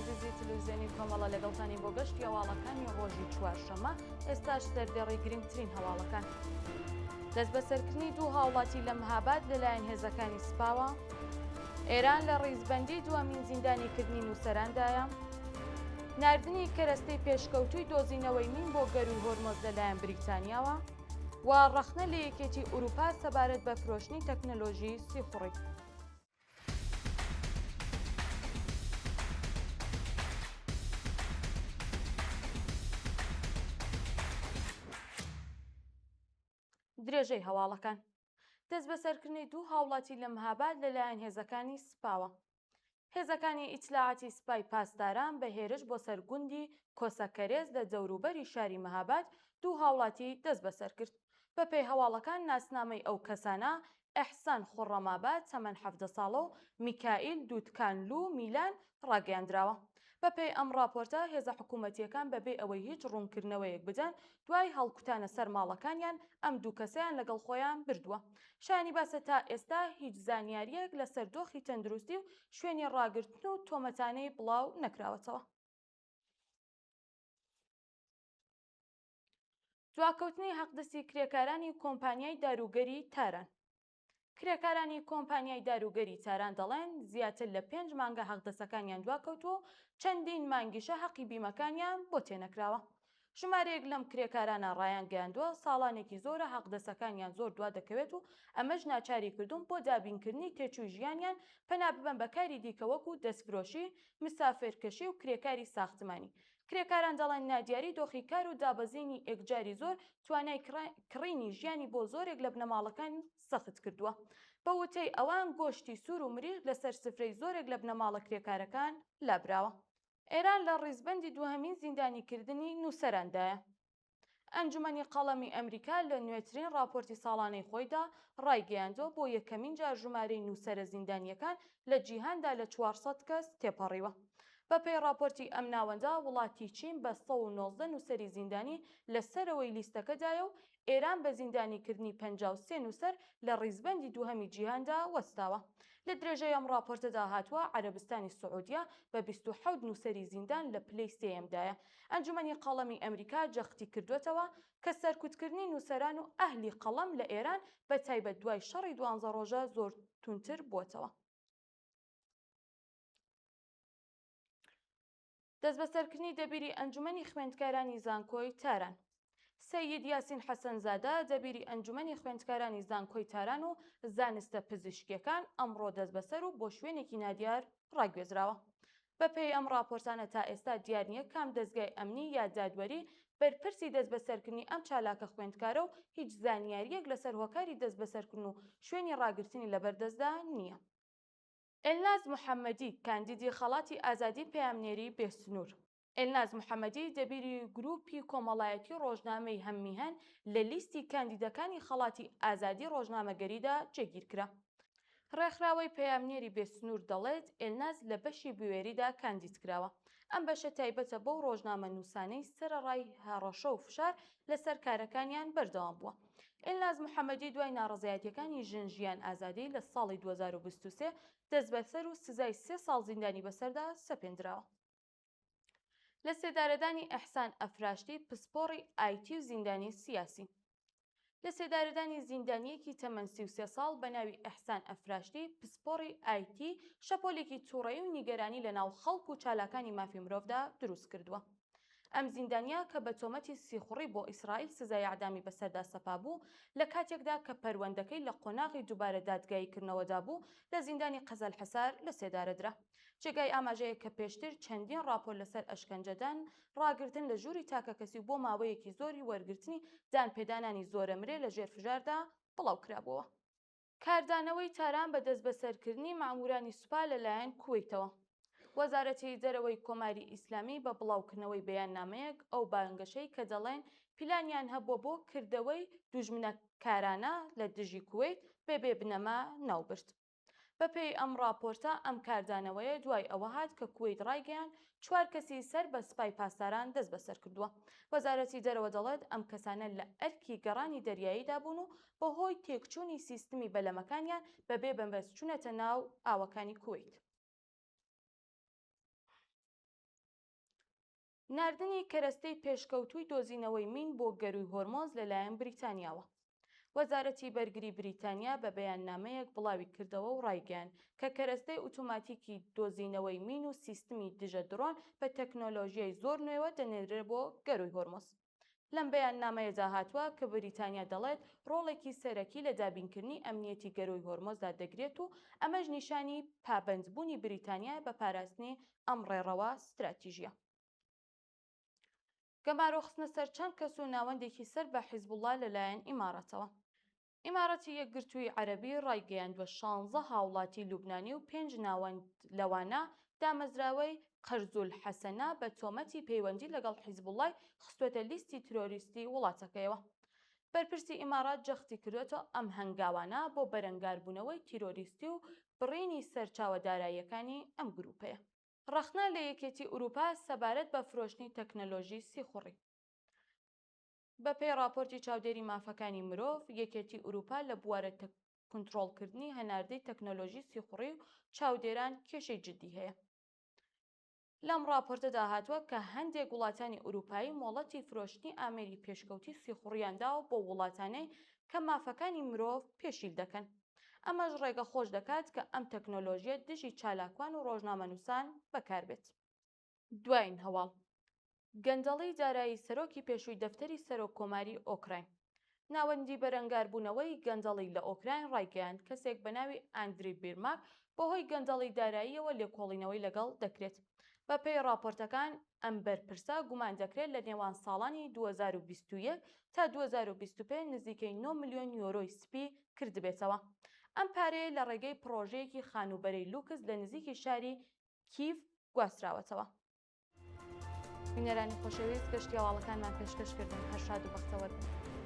عزیزی تلویزیۆنی کۆمەڵە لەگەڵتانی بۆ گەشتی هەواڵەکانی ڕۆژی چوارشەممە ئێستاش دەردێڕی گرنگترین هەواڵەکان. دەست بەسەرکردنی دوو هاوڵاتی لە مەهاباد لەلایەن هێزەکانی سوپاوە. ئێران لە ڕیزبەندی دووەمین زیندانیکردنی نووسەراندایە. ناردنی کەرەستەی پێشکەوتووی دۆزینەوەی مین بۆ گەر و هۆرمۆز لەلایەن بریتانیاوە و ڕەخنە لە یەکێتی ئوروپا سەبارەت بە فرۆشتنی تەکنەلۆژی سیخوڕی. درێژەی هەواڵەکان. دەست بەسەرکردنی دوو هاوڵاتی لە مەهاباد لەلایەن هێزەکانی سوپاوە. هێزەکانی ئیتلاعاتی سوپای پاسداران بە هێرش بۆ سەرگوندی کۆسەکەرێز لە دەوروبەری شاری مەهاباد دوو هاوڵاتی دەست بەسەر کرد. بەپێی هەواڵەکان ناسنامەی ئەو کەسانە ئەحسان خوڕەماباد تەمەن 17 ساڵە و میکائیل دوودکانلو میلان ڕاگەیاندراوە. بەپێی ئەم راپۆرتە هێزە حکوومەتیەکان بەبێ ئەوەی هیچ ڕوونکردنەوەیەک بدەن دوای هەڵکوتانە سەر ماڵەکانیان ئەم دوو کەسەیان لەگەڵ خۆیان بردووە. شایانی باسە تا ئێستا هیچ زانیاریەک لەسەر دۆخی تەندروستی و شوێنی ڕاگرتن و تۆمەتانەی بڵاو نەکراوەتەوە. دواکەوتنی حەقدەستی کرێکارانی کۆمپانیای داروگەری تاران. کرێکارانی کۆمپانیای داروگەری تاران دەڵێن زیاتر لە 5 مانگە حەقدەسەکانیان دواکەوتووە و چەندین مانگیشە حەقی بیمەکانیان بۆ تێنەکراوە. ژمارەیەک لەم کرێکارانە ڕایان گەیاندووە ساڵانێکی زۆرە حەقدەسەکانیان زۆر دوا دەکەوێت و ئەمەش ناچاری کردوون بۆ دابینکردنی تێچووی ژیانیان پەنا ببەن بەکاری دیکە وەکو دەستفرۆشی، مسافرکەشی و کرێکاری ساختمانی. کرێکاران دەڵێن نادیاری دۆخی کار و دابەزینی ئێکجاری زۆر توانای کڕینی ژیانی بۆ زۆرێک لە بنەماڵەکان سەخت کردووە. بە وتەی ئەوان گۆشتی سوور و مریخ لەسەر سفرەی زۆرێک لە بنەماڵە کرێکارەکان لابراوە. ئێران لە ڕیزبەندی دووهەمین زیندانیکردنی نووسەراندایە. ئەنجومەنی قەڵەمی ئەمریکا لە نوێترین راپۆرتی ساڵانەی خۆیدا ڕایگەیاندووە بۆ یەکەمین جار ژمارەی نووسەرە زیندانیەکان لە جیهاندا لە 400 کەس تێپەڕیوە. بەپێی راپۆرتی ئەم ناوەندا وڵاتی چین بە 119 نووسەری زیندانی لەسەرەوەی لیستەکەدایە و ئێران بە زیندانیکردنی 53 نووسەر لە ڕیزبەندی دووهەمی جیهاندا وەستاوە. لە درێژەی ئەم راپۆرتەدا هاتووە عەرەبستانی سعودیە بە 27 نووسەری زیندان لە پلەی سێیەمدایە. ئەنجومەنی قەڵەمی ئەمریکا جەختی کردوێتەوە کە سەرکوتکردنی نووسەران و ئەهلی قەڵەم لە ئێران بە تایبەت دوای شەڕی 12 ڕۆژە زۆر تونتر بووەتەوە. دەست بەسەرکردنی دەبیری ئەنجومەنی خوێندکارانی زانکۆی تاران. سەید یاسین حەسەنزادە دەبیری ئەنجومەنی خوێندکارانی زانکۆی تاران و زانستە پزیشکیەکان ئەمڕۆ دەست بەسەر و بۆ شوێنێکی نادیار ڕاگوێزراوە. بەپێی ئەم راپۆرتانە تا ئێستا دیار نییە کام دەستگای ئەمنی یا دادوەری بەرپرسی دەست بەسەرکردنی ئەم چالاکە خوێندکارە و هیچ زانیاریەک لەسەر هۆکاری دەست بەسەرکردن و شوێنی ڕاگررتنی لەبەردەستدا نییە. ئێلناز محەممەدی کاندیدی خەڵاتی ئازادی پەیامنێری بێسنوور. ئێلناز محەممەدی دەبیری گروپی کۆمەڵایەتی ڕۆژنامەی هەممیهەن لە لیستی کاندیدەکانی خەڵاتی ئازادی ڕۆژنامەگەریدا جێگیرکرا. ڕێکخراوەی پەیامنێری بێسنوور دەڵێت ئێلناز لە بەشی بوێریدا کاندیدکراوە. ئەم بەشە تایبەتە بەو ڕۆژنامە نووسانەی سەرەڕای هەڕەشە و فشار لەسەر کارەکانیان بەردەوام بووە. ئێلناز محەممەدی دوای ناڕزایەتیەکانی ژن-ژیان ئازادی لە ساڵی 2023 دەست بەسەر و سزای 3 ساڵ زیندانی بەسەردا سەپێنراوە. لە سێدارەدانی ئەحسان ئەفراشتی پسپۆڕی ئایتی و زیندانی سیاسی. لە سێدارەدانی زیندانیەکی تەمەن 33 ساڵ بە ناوی ئەحسان ئەفراشتی پسپۆڕی ئایتی شەپۆلێکی تووڕەیی و نیگەرانی لە ناو خەڵک و چالاکانی مافی مرۆڤدا دروست کردووە. ئەم زیندانیا کە بە تۆمەتی سیخوڕی بۆ ئیسرائیل سزای ئەعدامی بەسەردا سەپا بوو لە کاتێکدا کە پەروەندەکەی لە قۆناغی دووبارە دادگاییکردنەوەدا بوو لە زیندانی قەزەل حەسار لە سێدارەدرا. جێگای ئاماژەیە کە پێشتر چەندین راپۆر لەسەر ئەشکەنجەدان ڕاگرتن لە ژووری تاکەکەسی بۆ ماوەیەکی زۆری وەرگرتنی دانپێدانانی زۆرەمرێ لە ژێرفشاردا بڵاو کرابووە. کاردانەوەی تاران بە دەست بەسەرکردنی مامورانی سوپا لەلایەن کوێیتەوە. وەزارەتی دەرەوەی کۆماری ئیسلامی بە بڵاوکردنەوەی بەیاننامەیەک ئەو بانگەشەی کە دەڵێن پیلانیان هەبووە بۆ کردەوەی دوژمنەکارانە لە دژی کوێیت بێبێ بنەما ناوبرد. بەپێی ئەم راپۆرتە ئەم کاردانەوەیە دوای ئەوە هات کە کوێیت ڕایگەیاند 4 کەسی سەر بە سوپای پاسداران دەست بەسەر کردووە. وەزارەتی دەرەوە دەڵێت ئەم کەسانە لە ئەرکی گەڕانی دەریاییدا بوون و بەهۆی تێکچوونی سیستمی بەلەمەکانیان بەبێ بەمبەست چوونەتە ناو ئاوەکانی کوێیت. ناردنی کەرەستەی پێشکەوتووی دۆزینەوەی مین بۆ گەروی هۆرمۆز لەلایەن بریتانیاوە. وەزارەتی بەرگری بریتانیا بە بەیاننامەیەک بڵاوی کردەوە و ڕایگەیاند کە کەرەستەی ئۆتۆماتیکی دۆزینەوەی مین و سیستمی دژە درۆن بە تەکنۆلۆژیای زۆر نوێوە دەنێرێت بۆ گەروی هۆرمۆز. لەم بەیاننامەیەدا هاتووە کە بریتانیا دەڵێت ڕۆڵێکی سەرەکی لە دابینکردنی ئەمنیەتی گەروی هۆرمۆزدا دەگرێت و ئەمەش نیشانی پابەندبوونی بریتانیا بە پاراستنی ئەم ڕێڕەوە ستراتیژیە. گەمارۆخستنە سەر چەند کەس و ناوەندێکی سەر بە حیزبوڵڵا لەلایەن ئیمارەتەوە. ئیمارەتی یەکگرتووی عەرەبی ڕایگەیاندوە 16 هاوڵاتی لوبنانی و 5 ناوەند لەوانە دامەزراوەی قەرزولحەسەنە بە تۆمەتی پەیوەندی لەگەڵ حیزبوڵڵای خستووەتە لیستی ترۆریستی وڵاتەکەیەوە. بەرپرسی ئیمارات جەختی کردوێتەوە ئەم هەنگاوانە بۆ بەرەنگاربوونەوەی تیرۆریستی و بڕینی سەرچاوە داراییەکانی ئەم گروپەیە. ڕەخنە لە یەکێتی ئوروپا سەبارەت بە فرۆشتنی تەکنەلۆژی سیخوڕی. بەپێی راپۆرتی چاودێری مافەکانی مرۆڤ، یەکێتی ئوروپا لە بوارە کنترۆڵکردنی هەناردەی تەکنەلۆژی سیخوڕی و چاودێران کێشەی جددی هەیە. لەم راپۆرتەدا هاتووە کە هەندێک وڵاتانی ئوروپایی مۆڵەتی فرۆشتنی ئامێری پێشکەوتی سیخوڕیانداوە بۆ وڵاتانەی کە مافەکانی مرۆڤ پێشیل دەکەن. ئەمەش ڕێگە خۆش دەکات کە ئەم تەکنۆلۆژیە دژی چالاکوان و ڕۆژنامەنووسان بەکاربێت. دوایین هەواڵ گەندەڵی دارایی سەرۆکی پێشووی دەفتەری سەرۆک کۆماری ئۆکراین. ناوەندی بەرەنگاربوونەوەی گەندەڵی لە ئۆکراین ڕایگەیاند کەسێک بە ناوی ئاندری بیرماک بەهۆی گەندەڵی داراییەوە لێکۆڵینەوەی لەگەڵ دەکرێت. بەپێی راپۆرتەکان ئەم بەرپرسە گومان دەکرێت لە نێوان ساڵانی 2021 تا 2025 نزیکەی 9 ملیۆن یۆرۆی سپی کردبێتەوە. ئەم پارەیە لە ڕێگەی پرۆژەیەکی خانوبەرەی لوکس لە نزیکی شاری کیف گواستراوەتەوە. بینەرانی خۆشەویست گەشتی هەواڵەکانمان پێشکەشکردن. هەر شاد و بەختەوەر بن.